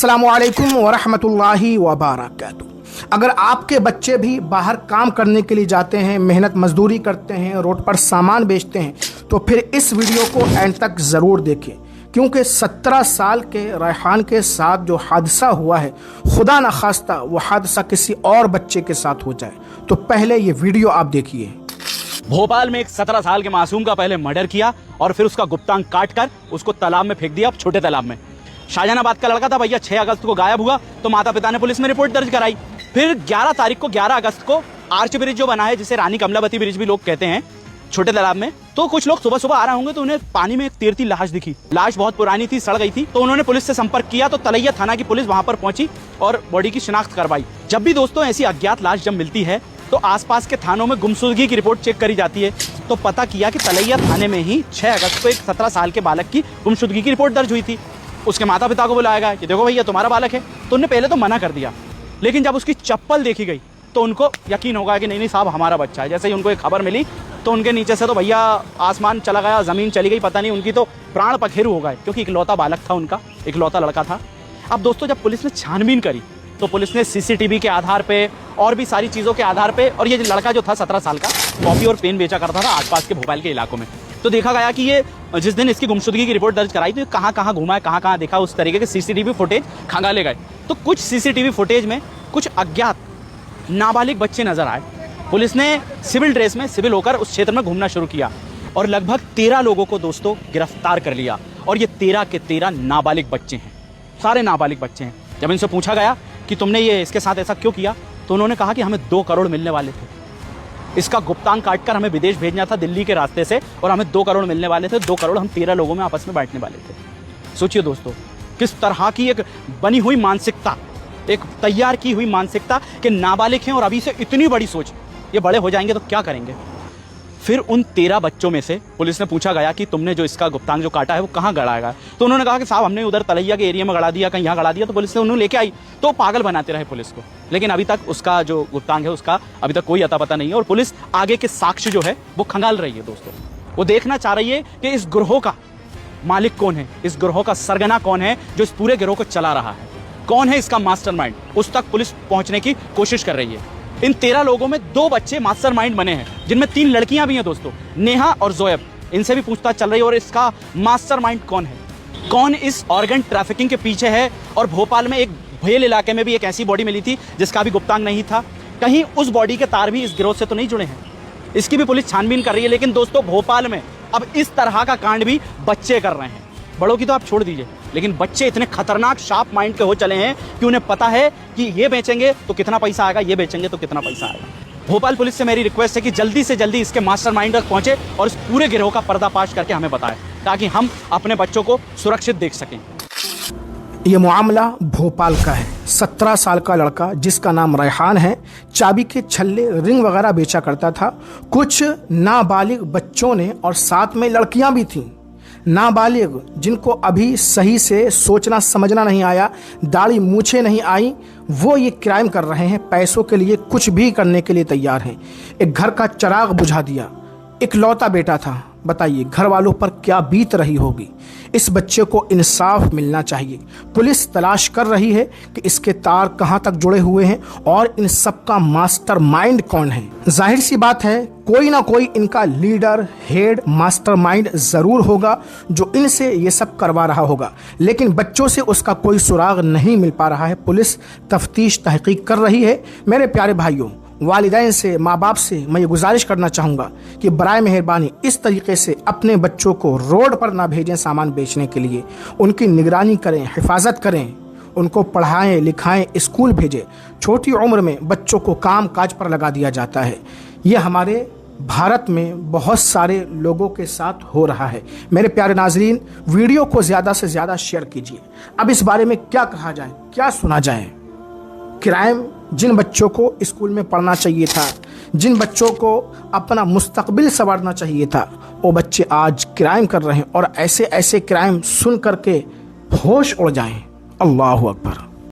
अस्सलामुअलैकुम वरहमतुल्लाहि वबरकातुहू। अगर आपके बच्चे भी बाहर काम करने के लिए जाते हैं, मेहनत मजदूरी करते हैं, रोड पर सामान बेचते हैं, तो फिर इस वीडियो को एंड तक ज़रूर देखें, क्योंकि 17 साल के रेहान के साथ जो हादसा हुआ है, खुदा न खास्ता वो हादसा किसी और बच्चे के साथ हो जाए। तो पहले ये वीडियो आप देखिए। भोपाल में एक 17 साल के मासूम का पहले मर्डर किया और फिर उसका गुप्तांग काट कर उसको तालाब में फेंक दिया, छोटे तालाब में। शाहजहानाबाद का लड़का था भैया, 6 अगस्त को गायब हुआ तो माता पिता ने पुलिस में रिपोर्ट दर्ज कराई। फिर 11 तारीख को 11 अगस्त को आर्च ब्रिज जो बना है, जिसे रानी कमलावती ब्रिज भी लोग कहते हैं, छोटे तालाब में, तो कुछ लोग सुबह सुबह आ रहे होंगे तो उन्हें पानी में एक तैरती लाश दिखी। लाश बहुत पुरानी थी, सड़ गई थी, तो उन्होंने पुलिस से संपर्क किया तो तलैया थाना की पुलिस वहां पर पहुंची और बॉडी की शिनाख्त करवाई। जब भी दोस्तों ऐसी अज्ञात लाश जब मिलती है तो आसपास के थानों में गुमशुदगी की रिपोर्ट चेक करी जाती है। तो पता किया कि तलैया थाने में ही 6 अगस्त को एक 17 साल के बालक की गुमशुदगी की रिपोर्ट दर्ज हुई थी। उसके माता पिता को बुलाया गया कि देखो भैया तुम्हारा बालक है, तो उन्होंने पहले तो मना कर दिया, लेकिन जब उसकी चप्पल देखी गई तो उनको यकीन होगा कि नहीं साहब हमारा बच्चा है। जैसे ही उनको एक खबर मिली तो उनके नीचे से तो भैया आसमान चला गया, ज़मीन चली गई, पता नहीं उनकी तो प्राण पखेरु हो गए, क्योंकि इकलौता बालक था उनका, इकलौता लड़का था। अब दोस्तों जब पुलिस ने छानबीन करी तो पुलिस ने सीसीटीवी के आधार पे और भी सारी चीज़ों के आधार पे, और ये लड़का जो था 17 साल का, कॉपी और पेन बेचा करता था आसपास के भोपाल के इलाकों में, तो देखा गया कि ये जिस दिन इसकी गुमशुदगी की रिपोर्ट दर्ज कराई तो कहाँ कहाँ घुमा है, कहाँ कहाँ देखा, उस तरीके के सीसीटीवी फुटेज खंगाले गए। तो कुछ सीसीटीवी फुटेज में कुछ अज्ञात नाबालिग बच्चे नजर आए। पुलिस ने सिविल ड्रेस में, सिविल होकर उस क्षेत्र में घूमना शुरू किया और लगभग 13 लोगों को दोस्तों गिरफ्तार कर लिया। और ये 13 के 13 नाबालिग बच्चे हैं, सारे नाबालिग बच्चे हैं। जब इनसे पूछा गया कि तुमने ये इसके साथ ऐसा क्यों किया, तो उन्होंने कहा कि हमें 2 करोड़ मिलने वाले थे, इसका गुप्तांग काटकर हमें विदेश भेजना था दिल्ली के रास्ते से, और हमें 2 करोड़ मिलने वाले थे। 2 करोड़ हम 13 लोगों में आपस में बांटने वाले थे। सोचिए दोस्तों किस तरह की एक बनी हुई मानसिकता, एक तैयार की हुई मानसिकता कि नाबालिग हैं और अभी से इतनी बड़ी सोच, ये बड़े हो जाएंगे तो क्या करेंगे। फिर उन 13 बच्चों में से पुलिस ने पूछा गया कि तुमने जो इसका गुप्तांग जो काटा है वो कहाँ गड़ाएगा, तो उन्होंने कहा कि साहब हमने उधर तलैया के एरिया में गड़ा दिया, कहीं यहाँ गड़ा दिया। तो पुलिस ने उन्होंने लेके आई, तो पागल बनाते रहे पुलिस को, लेकिन अभी तक उसका जो गुप्तांग है उसका अभी तक कोई अता पता नहीं है। और पुलिस आगे के साक्ष्य जो है वो खंगाल रही है दोस्तों। वो देखना चाह रही है कि इस गिरोह का मालिक कौन है, इस गिरोह का सरगना कौन है जो इस पूरे गिरोह को चला रहा है, कौन है इसका मास्टरमाइंड, उस तक पुलिस पहुंचने की कोशिश कर रही है। इन 13 लोगों में 2 बच्चे मास्टरमाइंड बने हैं, जिनमें 3 लड़कियां भी हैं दोस्तों, नेहा और जोएब। इनसे भी पूछताछ चल रही है और इसका मास्टरमाइंड कौन है, कौन इस ऑर्गन ट्रैफिकिंग के पीछे है। और भोपाल में एक भेल इलाके में भी एक ऐसी बॉडी मिली थी जिसका भी गुप्तांग नहीं था, कहीं उस बॉडी के तार भी इस गिरोह से तो नहीं जुड़े हैं, इसकी भी पुलिस छानबीन कर रही है। लेकिन दोस्तों भोपाल में अब इस तरह का कांड भी बच्चे कर रहे हैं। बड़ों की तो आप छोड़ दीजिए, लेकिन बच्चे इतने खतरनाक शार्प माइंड के हो चले हैं कि उन्हें पता है कि ये बेचेंगे तो कितना पैसा आएगा, ये बेचेंगे तो कितना पैसा आएगा। भोपाल पुलिस से मेरी रिक्वेस्ट है कि जल्दी से जल्दी इसके मास्टरमाइंड तक पहुंचे और इस पूरे गिरोह का पर्दाफाश करके हमें बताएं, ताकि हम अपने बच्चों को सुरक्षित देख सकें। ये मामला भोपाल का है। 17 साल का लड़का जिसका नाम रेहान है, चाबी के छल्ले, रिंग वगैरह बेचा करता था। कुछ नाबालिग बच्चों ने, और साथ में लड़कियां भी थीं, नाबालिग जिनको अभी सही से सोचना समझना नहीं आया, दाढ़ी मूछें नहीं आई, वो ये क्राइम कर रहे हैं। पैसों के लिए कुछ भी करने के लिए तैयार हैं। एक घर का चिराग बुझा दिया, इकलौता बेटा था, बताइए घर वालों पर क्या बीत रही होगी। इस बच्चे को इंसाफ मिलना चाहिए। पुलिस तलाश कर रही है कि इसके तार कहां तक जुड़े हुए हैं और इन सब का मास्टरमाइंड कौन है। जाहिर सी बात है कोई ना कोई इनका लीडर, हेड, मास्टरमाइंड जरूर होगा जो इनसे ये सब करवा रहा होगा, लेकिन बच्चों से उसका कोई सुराग नहीं मिल पा रहा है। पुलिस तफ्तीश तहकीक कर रही है। मेरे प्यारे भाइयों, वालिदैन से, माँ बाप से मैं ये गुजारिश करना चाहूँगा कि बराए मेहरबानी इस तरीके से अपने बच्चों को रोड पर ना भेजें सामान बेचने के लिए। उनकी निगरानी करें, हिफाजत करें, उनको पढ़ाएं लिखाएं, स्कूल भेजें। छोटी उम्र में बच्चों को काम काज पर लगा दिया जाता है। ये हमारे भारत में बहुत सारे लोगों के साथ हो रहा है। मेरे प्यारे नाजरीन, वीडियो को ज़्यादा से ज़्यादा शेयर कीजिए। अब इस बारे में क्या कहा जाए, क्या सुना जाए। क्राइम जिन बच्चों को स्कूल में पढ़ना चाहिए था, जिन बच्चों को अपना मुस्तकबिल संवारना चाहिए था, वो बच्चे आज क्राइम कर रहे हैं। और ऐसे ऐसे क्राइम सुन करके होश उड़ जाएं। अल्लाहु अकबर।